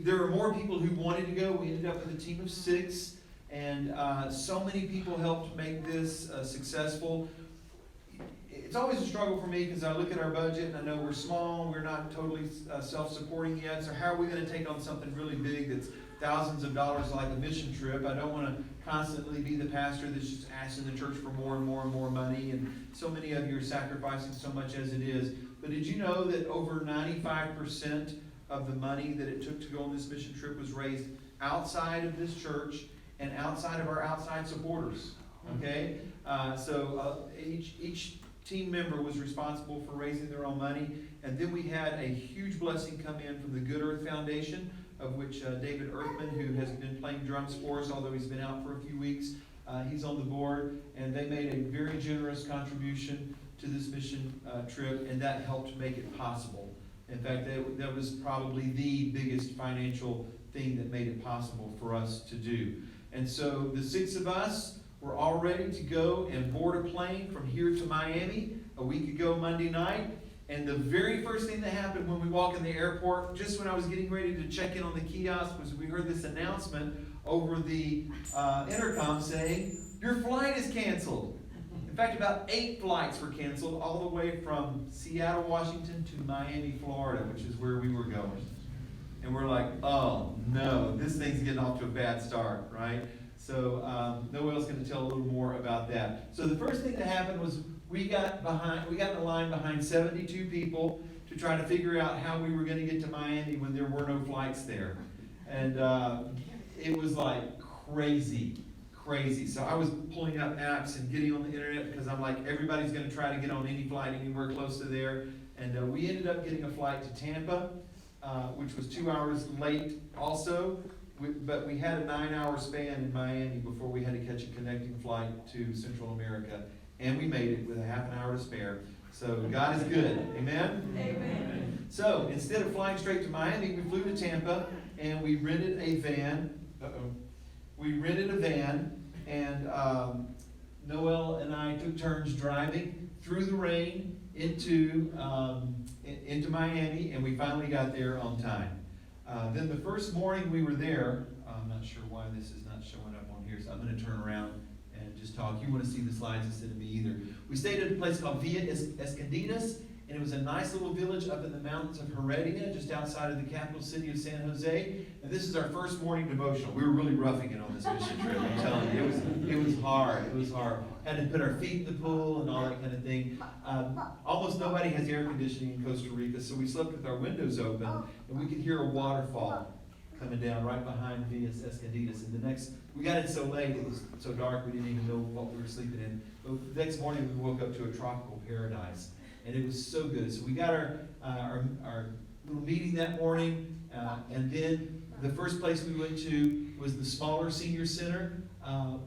there were more people who wanted to go. We ended up with a team of 6, and so many people helped make this successful. It's always a struggle for me because I look at our budget and I know we're small, we're not totally self-supporting yet, so how are we going to take on something really big that's thousands of dollars like a mission trip? I don't want to constantly be the pastor that's just asking the church for more and more and more money, and so many of you are sacrificing so much as it is. But did you know that over 95% of the money that it took to go on this mission trip was raised outside of this church and outside of our outside supporters? Okay? So each team member was responsible for raising their own money. And then we had a huge blessing come in from the Good Earth Foundation, of which David Earthman, who has been playing drums for us, although he's been out for a few weeks, he's on the board, and they made a very generous contribution to this mission trip, and that helped make it possible. In fact, that was probably the biggest financial thing that made it possible for us to do. And so the 6 of us were all ready to go and board a plane from here to Miami a week ago Monday night. And the very first thing that happened when we walked in the airport, just when I was getting ready to check in on the kiosk, was we heard this announcement over the intercom saying, "Your flight is canceled." In fact, about 8 flights were canceled all the way from Seattle, Washington to Miami, Florida, which is where we were going. And we're like, oh no, this thing's getting off to a bad start, right? So Noel's going to tell a little more about that. So the first thing that happened was we got in a line behind 72 people to try to figure out how we were going to get to Miami when there were no flights there. And it was like crazy. So I was pulling up apps and getting on the internet because I'm like, everybody's going to try to get on any flight anywhere close to there. And we ended up getting a flight to Tampa, which was 2 hours late also. But we had a 9-hour span in Miami before we had to catch a connecting flight to Central America. And we made it with a half an hour to spare. So God is good. Amen? Amen. So instead of flying straight to Miami, we flew to Tampa and we rented a van. And Noel and I took turns driving through the rain into Miami, and we finally got there on time. Then the first morning we were there, I'm not sure why this is not showing up on here, so I'm going to turn around and just talk. You want to see the slides instead of me either. We stayed at a place called Villa Escondidas, and it was a nice little village up in the mountains of Heredia, just outside of the capital city of San Jose. And this is our first morning devotional. We were really roughing it on this mission trip, I'm telling you. It was hard. Had to put our feet in the pool and all that kind of thing. Almost nobody has air conditioning in Costa Rica, so we slept with our windows open, and we could hear a waterfall coming down right behind Villa Escondidas. And we got in so late, it was so dark we didn't even know what we were sleeping in. But the next morning we woke up to a tropical paradise. And it was so good. So we got our little meeting that morning, and then the first place we went to was the smaller senior center,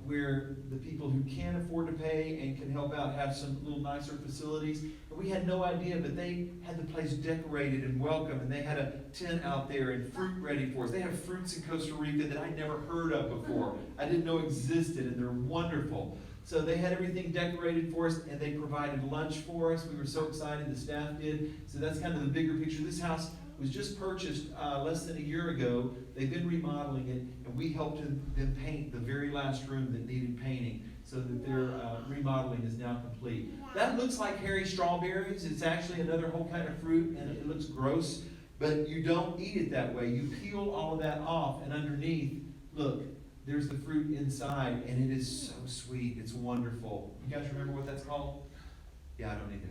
where the people who can afford to pay and can help out have some little nicer facilities. And we had no idea, but they had the place decorated and welcome, and they had a tent out there and fruit ready for us. They have fruits in Costa Rica that I'd never heard of before. I didn't know existed, and they're wonderful. So they had everything decorated for us, and they provided lunch for us. We were so excited, the staff did. So that's kind of the bigger picture. This house was just purchased less than a year ago. They've been remodeling it, and we helped them paint the very last room that needed painting, so that their remodeling is now complete. That looks like hairy strawberries. It's actually another whole kind of fruit, and it looks gross, but you don't eat it that way. You peel all of that off, and underneath, look, there's the fruit inside, and it is so sweet. It's wonderful. You guys remember what that's called? Yeah, I don't either.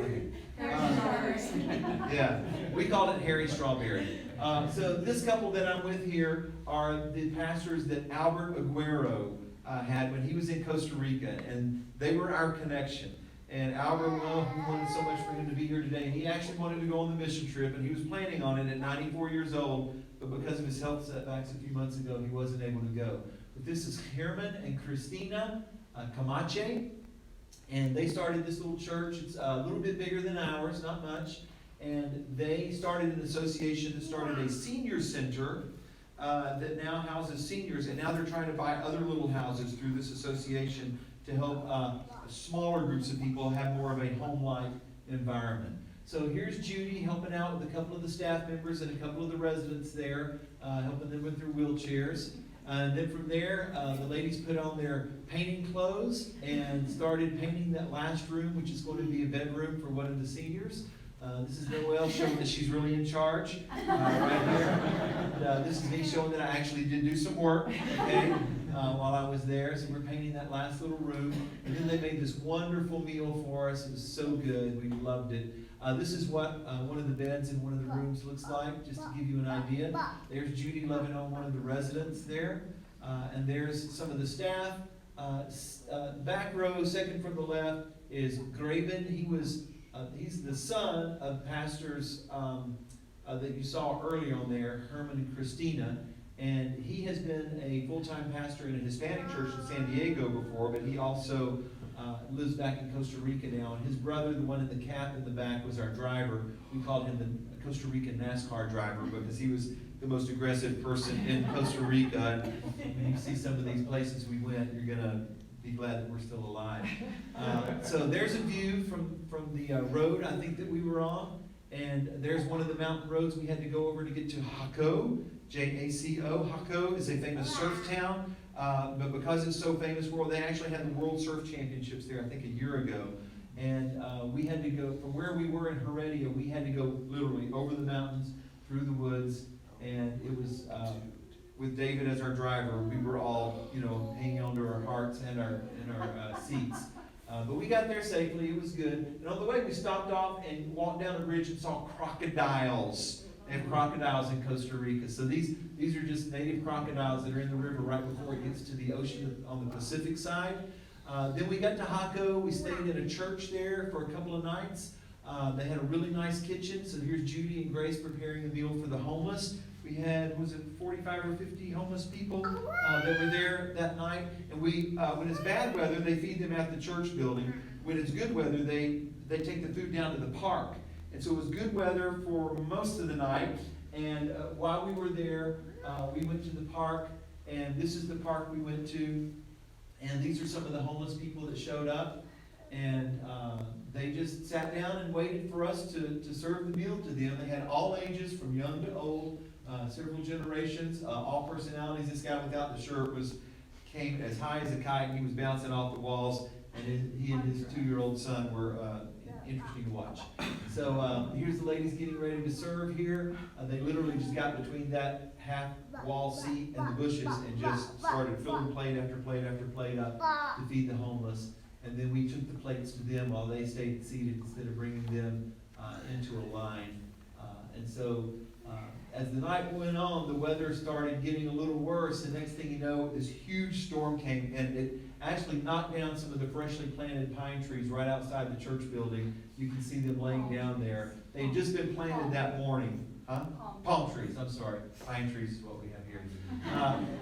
Okay. Yeah, we called it hairy strawberry. So this couple that I'm with here are the pastors that Albert Aguero had when he was in Costa Rica, and they were our connection. And Albert, we wanted so much for him to be here today. He actually wanted to go on the mission trip, and he was planning on it at 94 years old. But because of his health setbacks a few months ago, he wasn't able to go. But this is Herman and Christina Camache, and they started this little church. It's a little bit bigger than ours, not much. And they started an association that started a senior center that now houses seniors. And now they're trying to buy other little houses through this association to help smaller groups of people have more of a home-like environment. So here's Judy helping out with a couple of the staff members and a couple of the residents there, helping them with their wheelchairs. And then from there, the ladies put on their painting clothes and started painting that last room, which is going to be a bedroom for one of the seniors. This is Noelle showing that she's really in charge right here. And, this is me showing that I actually did do some work, okay, while I was there. So we're painting that last little room. And then they made this wonderful meal for us. It was so good. We loved it. This is what one of the beds in one of the rooms looks like, just to give you an idea. There's Judy loving on one of the residents there. And there's some of the staff. Back row, second from the left, is Graven. He's the son of pastors that you saw earlier on there, Herman and Christina. And he has been a full-time pastor in a Hispanic church in San Diego before, but he also lives back in Costa Rica now. And his brother, the one in the cap in the back, was our driver. We called him the Costa Rican NASCAR driver because he was the most aggressive person in Costa Rica. And when you see some of these places we went, you're going to be glad that we're still alive. So there's a view from the road I think that we were on. And there's one of the mountain roads we had to go over to get to Jaco. Jaco. Jaco is a famous surf town. But because it's so famous, they actually had the World Surf Championships there, I think, a year ago. And we had to go, from where we were in Heredia, we had to go literally over the mountains, through the woods, and it was, with David as our driver, we were all, hanging onto our hearts and our seats. But we got there safely, it was good. And on the way, we stopped off and walked down a bridge and saw crocodiles. They have crocodiles in Costa Rica. So these are just native crocodiles that are in the river right before it gets to the ocean on the Pacific side. Then we got to Jaco. We stayed in a church there for a couple of nights. They had a really nice kitchen. So here's Judy and Grace preparing a meal for the homeless. We had, 45 or 50 homeless people that were there that night. And when it's bad weather, they feed them at the church building. When it's good weather, they take the food down to the park. And so it was good weather for most of the night. And while we were there, we went to the park. And this is the park we went to. And these are some of the homeless people that showed up. And they just sat down and waited for us to serve the meal to them. They had all ages, from young to old, several generations, all personalities. This guy without the shirt came as high as a kite. He was bouncing off the walls. And he and his 2-year-old son were interesting to watch. So here's the ladies getting ready to serve here. They literally just got between that half wall seat and the bushes and just started filling plate after plate after plate up to feed the homeless. And then we took the plates to them while they stayed seated instead of bringing them into a line. And so as the night went on, the weather started getting a little worse. The next thing you know, this huge storm came, and it actually knocked down some of the freshly planted pine trees right outside the church building. You can see them laying down there. They had just been planted that morning. Palm trees, I'm sorry. Pine trees is what we have here.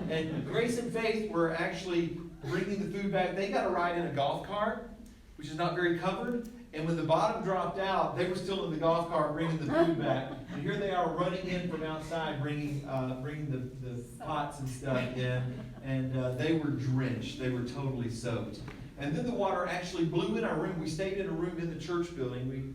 And Grace and Faith were actually bringing the food back. They got a ride in a golf cart, which is not very covered. And when the bottom dropped out, they were still in the golf cart bringing the food back. And here they are running in from outside, bringing the pots and stuff in. And they were drenched. They were totally soaked. And then the water actually blew in our room. We stayed in a room in the church building. We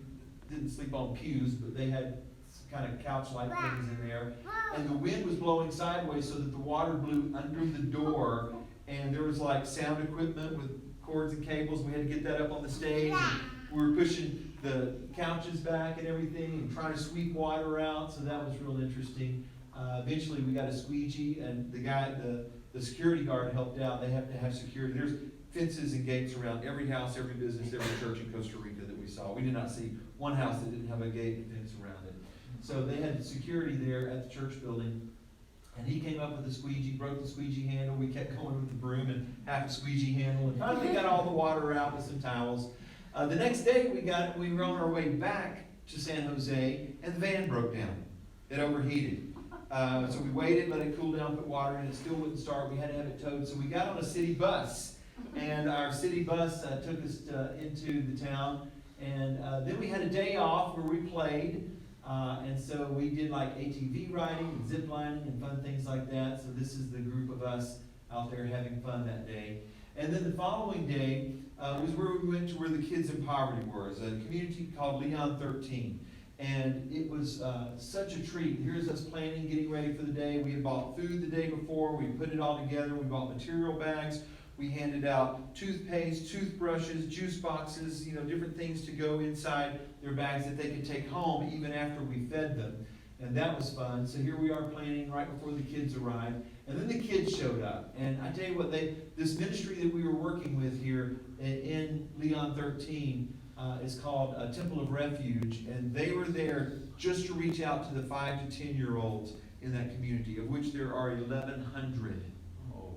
didn't sleep on pews, but they had kind of couch-like things in there. And the wind was blowing sideways so that the water blew under the door. And there was like sound equipment with cords and cables. We had to get that up on the stage. And we were pushing the couches back and everything and trying to sweep water out. So that was real interesting. Eventually we got a squeegee, and the security guard helped out. They have to have security. There's fences and gates around every house, every business, every church in Costa Rica that we saw. We did not see one house that didn't have a gate and fence around it. So they had security there at the church building. And he came up with the squeegee, broke the squeegee handle. We kept going with the broom and half a squeegee handle. And finally got all the water out with some towels. The next day we were on our way back to San Jose, and the van broke down. It overheated. So we waited, let it cool down, put water in, it still wouldn't start. We had to have it towed. So we got on a city bus, and our city bus took us into the town. And then we had a day off where we played. And so we did like ATV riding and zip lining and fun things like that. So this is the group of us out there having fun that day. And then the following day, was where we went to where the kids in poverty were. It's a community called Leon 13. And it was such a treat. Here's us planning, getting ready for the day. We had bought food the day before. We put it all together. We bought material bags. We handed out toothpaste, toothbrushes, juice boxes, different things to go inside their bags that they could take home even after we fed them. And that was fun. So here we are planning right before the kids arrived. And then the kids showed up. And I tell you what, this ministry that we were working with here in Leon 13 is called Temple of Refuge. And they were there just to reach out to the 5 to 10-year-olds in that community, of which there are 1,100.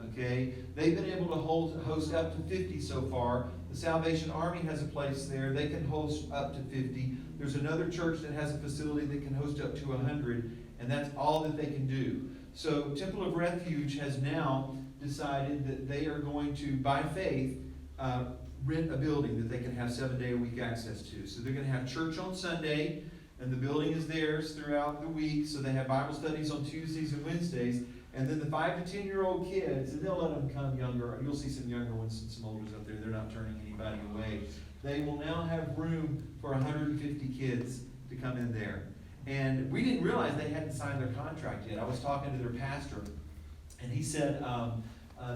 Okay? They've been able to host up to 50 so far. The Salvation Army has a place there. They can host up to 50. There's another church that has a facility that can host up to 100, and that's all that they can do. So Temple of Refuge has now decided that they are going to, by faith, rent a building that they can have 7-day-a-week access to. So they're going to have church on Sunday, and the building is theirs throughout the week. So they have Bible studies on Tuesdays and Wednesdays. And then the 5 to 10-year-old kids, and they'll let them come younger. You'll see some younger ones and some olders up there. They're not turning anybody away. They will now have room for 150 kids to come in there. And we didn't realize they hadn't signed their contract yet. I was talking to their pastor, and he said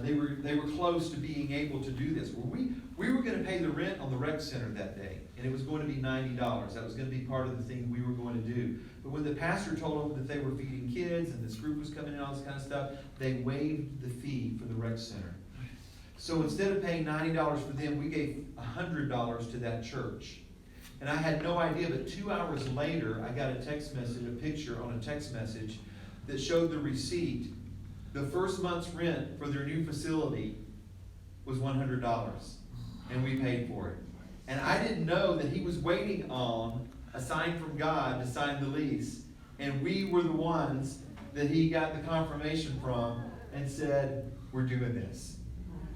they were close to being able to do this. Well, we were going to pay the rent on the rec center that day, and it was going to be $90. That was going to be part of the thing we were going to do. But when the pastor told them that they were feeding kids and this group was coming in, all this kind of stuff, they waived the fee for the rec center. So instead of paying $90 for them, we gave $100 to that church. And I had no idea, but 2 hours later, I got a text message, a picture on a text message that showed the receipt. The first month's rent for their new facility was $100, and we paid for it. And I didn't know that he was waiting on a sign from God to sign the lease, and we were the ones that he got the confirmation from and said, we're doing this.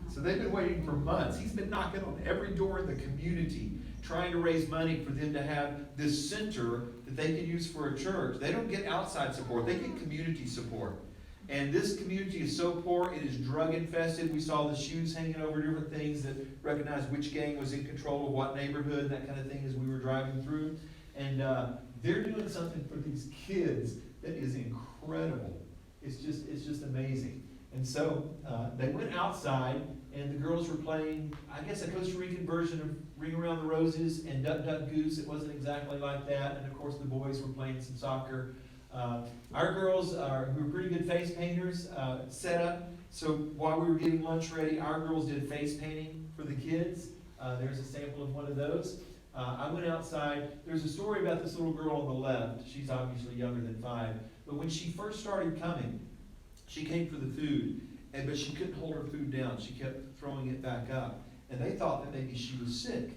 So they've been waiting for months. He's been knocking on every door in the community, trying to raise money for them to have this center that they can use for a church. They don't get outside support. They get community support. And this community is so poor, it is drug infested. We saw the shoes hanging over different things that recognized which gang was in control of what neighborhood, that kind of thing, as we were driving through. And they're doing something for these kids that is incredible. It's just amazing. And so they went outside, and the girls were playing, I guess, a Costa Rican version of Ring Around the Roses and Duck, Duck, Goose. It wasn't exactly like that. And of course, the boys were playing some soccer. Our girls, who are pretty good face painters, set up. So while we were getting lunch ready, our girls did face painting for the kids. There's a sample of one of those. I went outside. There's a story about this little girl on the left. She's obviously younger than 5. But when she first started coming, she came for the food, but she couldn't hold her food down. She kept throwing it back up. And they thought that maybe she was sick.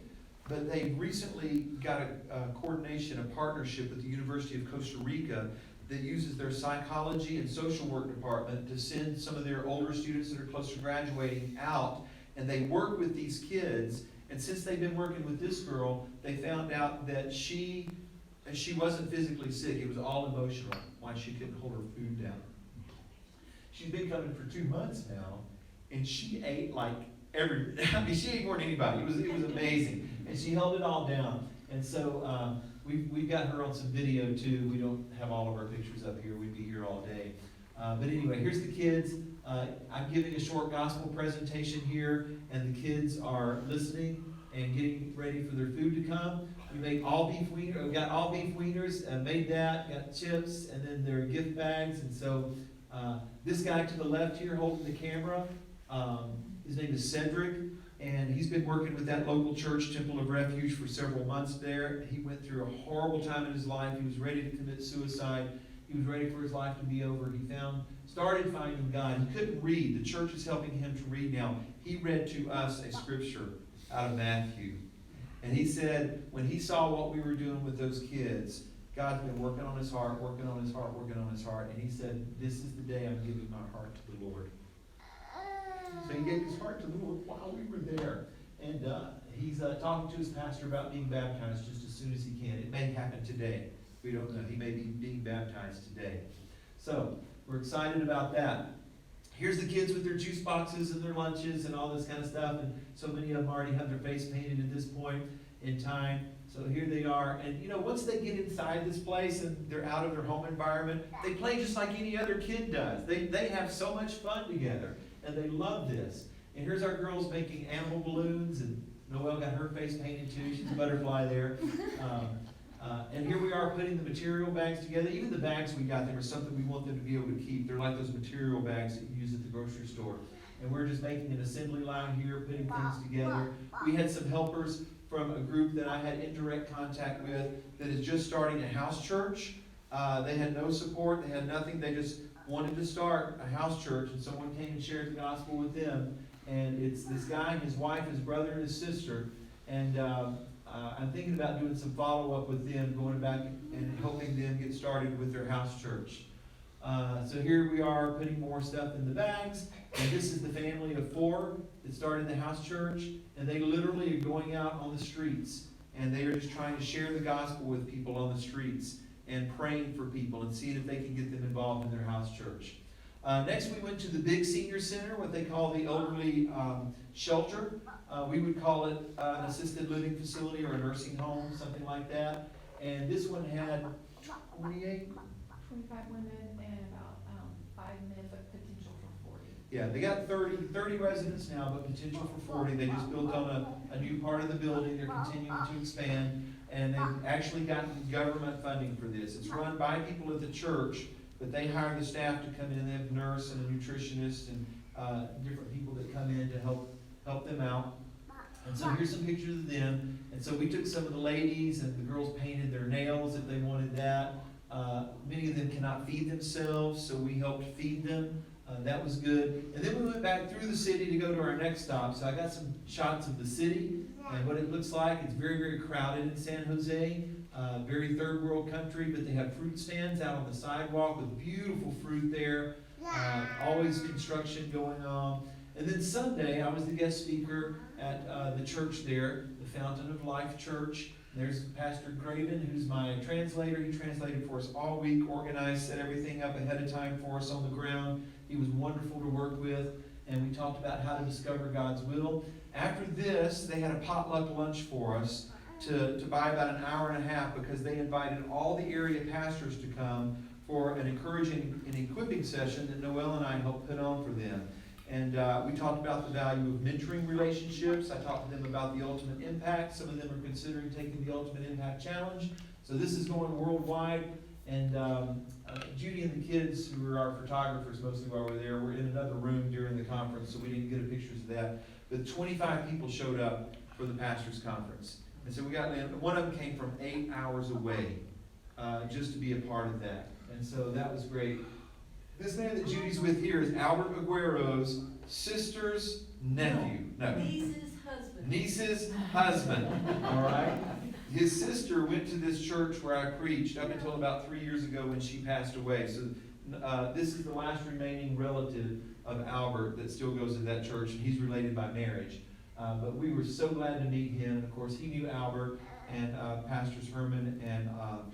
But they recently got a coordination, a partnership with the University of Costa Rica that uses their psychology and social work department to send some of their older students that are close to graduating out. And they work with these kids. And since they've been working with this girl, they found out that she wasn't physically sick. It was all emotional, why she couldn't hold her food down. She's been coming for 2 months now, and she ate like she ate more than anybody. It was amazing. And she held it all down. And so we've got her on some video too. We don't have all of our pictures up here. We'd be here all day. But anyway, here's the kids. I'm giving a short gospel presentation here, and the kids are listening and getting ready for their food to come. We make all beef wiener. We got all beef wieners, made that, got chips, and then their gift bags. And so this guy to the left here holding the camera, his name is Cedric, and he's been working with that local church, Temple of Refuge, for several months there. He went through a horrible time in his life. He was ready to commit suicide. He was ready for his life to be over. He started finding God. He couldn't read. The church is helping him to read now. He read to us a scripture out of Matthew. And he said, when he saw what we were doing with those kids, God's been working on his heart, working on his heart, working on his heart. And he said, this is the day I'm giving my heart to the Lord. So he gave his heart to the Lord while we were there. And he's talking to his pastor about being baptized just as soon as he can. It may happen today. We don't know. He may be being baptized today. So we're excited about that. here's the kids with their juice boxes and their lunches and all this kind of stuff, and so many of them already have their face painted at this point in time. So here they are, and once they get inside this place and they're out of their home environment, they play just like any other kid does. They have so much fun together, and they love this. And here's our girls making animal balloons, and Noelle got her face painted too. She's a butterfly there. And here we are putting the material bags together. Even the bags we got there are something we want them to be able to keep. They're like those material bags that you use at the grocery store. And we're just making an assembly line here, putting things together. We had some helpers from a group that I had indirect contact with that is just starting a house church. They had no support, they had nothing, they just wanted to start a house church, and someone came and shared the gospel with them. And it's this guy, his wife, his brother, and his sister. And I'm thinking about doing some follow-up with them, going back and helping them get started with their house church. So here we are putting more stuff in the bags. And this is the family of 4 that started the house church. And they literally are going out on the streets. And they are just trying to share the gospel with people on the streets and praying for people and seeing if they can get them involved in their house church. Next we went to the big senior center, what they call the elderly shelter. We would call it an assisted living facility or a nursing home, something like that. And this one had 28? 25 women and about 5 men, but potential for 40. Yeah, they got 30 residents now, but potential for 40. They just built on a new part of the building. They're continuing to expand. And they've actually gotten government funding for this. It's run by people at the church, but they hire the staff to come in. They have a nurse and a nutritionist and different people that come in to help them out. And so here's some pictures of them. And so we took some of the ladies, and the girls painted their nails if they wanted that. Many of them cannot feed themselves, so we helped feed them. That was good. And then we went back through the city to go to our next stop. So I got some shots of the city and what it looks like. It's very, very crowded in San Jose. Very third world country, but they have fruit stands out on the sidewalk with beautiful fruit there. Always construction going on. And then Sunday, I was the guest speaker at the church there, the Fountain of Life Church. There's Pastor Graven, who's my translator. He translated for us all week, organized, set everything up ahead of time for us on the ground. He was wonderful to work with, and we talked about how to discover God's will. After this, they had a potluck lunch for us to buy about an hour and a half, because they invited all the area pastors to come for an encouraging and equipping session that Noelle and I helped put on for them. And we talked about the value of mentoring relationships. I talked to them about the Ultimate Impact. Some of them are considering taking the Ultimate Impact Challenge. So this is going worldwide. And Judy and the kids, who were our photographers mostly while we were there, were in another room during the conference, so we didn't get pictures of that. But 25 people showed up for the pastors' conference. And so we got, one of them came from 8 hours away just to be a part of that. And so that was great. This man that Judy's with here is Albert Aguero's sister's nephew. No. Niece's husband. All right? His sister went to this church where I preached up until about 3 years ago when she passed away. So this is the last remaining relative of Albert that still goes to that church, and he's related by marriage. But we were so glad to meet him. Of course, he knew Albert, and Pastors Herman and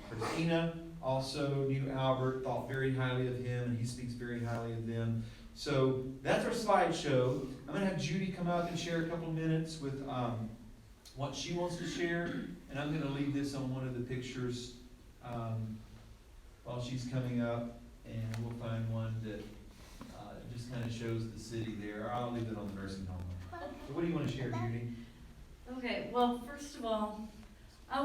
Christina also knew Albert, thought very highly of him, and he speaks very highly of them. So that's our slideshow. I'm going to have Judy come up and share a couple minutes with what she wants to share, and I'm going to leave this on one of the pictures while she's coming up, and we'll find one that just kind of shows the city there. Or I'll leave it on the nursing home. So what do you want to share, Judy? Okay, well, first of all,